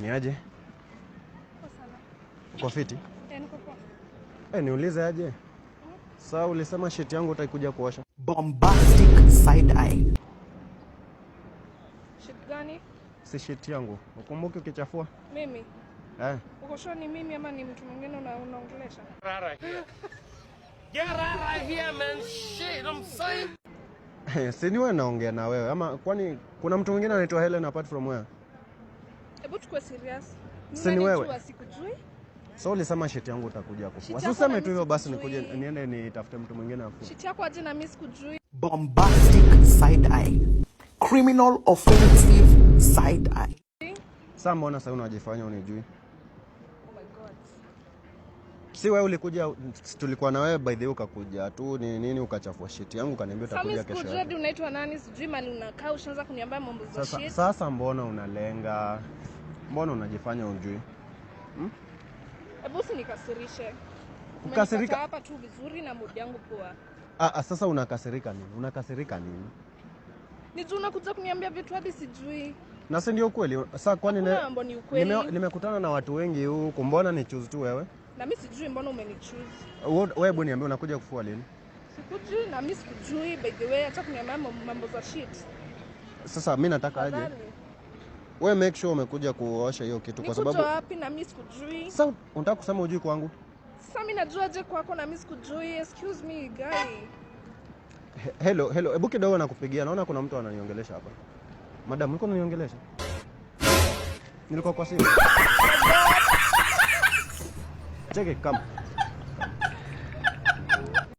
Ni aje? Kwa sana. Kwa fiti? Niko poa. Niulize aje? Sasa ulisema shit yangu utaikuja kuosha. Bombastic side eye. Shit gani? Si shit yangu. Ukumbuke ukichafua? Mimi. Uko sure ni mimi ama ni mtu mwingine unaongelesha? Rara here. Get out of here, man. Shit, I'm saying. Si ni wewe naongea na wewe ama kwani kuna mtu mwingine anaitwa Helen apart from wewe? Hebu tukue serious. Si ni wewe? Sikujui. So ulisema shit yangu utakuja kufua. Sasa useme tu hivyo basi nikuje niende nitafute mtu mwingine afue. Shit yako aje na mimi sikujui. Bombastic side eye. Criminal offensive side eye. Sasa mbona sasa unajifanya unijui? Oh my god. Si wewe ulikuja, tulikuwa na wewe by the way ukakuja tu nini ukachafua shit yangu kaniambia utakuja kesho. Sasa sikujui unaitwa nani, sijui mali unakaa ushaanza kuniambia mambo za shit. Sasa mbona unalenga? Mbona unajifanya unjui? Hebu usinikasirishe. Ukasirika hapa tu vizuri na mood yangu poa. Sasa unakasirika nini? Unakasirika nini? Ni juu unakuja kuniambia vitu hadi sijui. Na si ndio ukweli? Sasa kwani nimekutana na watu wengi huko, mbona ni choose tu wewe? Na mimi sijui mbona umenichoose. Wewe hebu niambie unakuja kufua lini? Sikujui na mimi sikujui by the way, acha kuniambia mambo za shit. Sasa mimi nataka aje? Wewe make sure umekuja kuosha hiyo kitu kwa sababu niko wapi na mimi sikujui. Sasa unataka kusema hujui kwangu? Sasa mimi najua je kwako na mimi sikujui. Excuse me guy. Hello, hebu kidogo nakupigia. Naona kuna mtu ananiongelesha hapa. Madam, uko unaniongelesha? Nilikuwa kwa simu. Check it, come.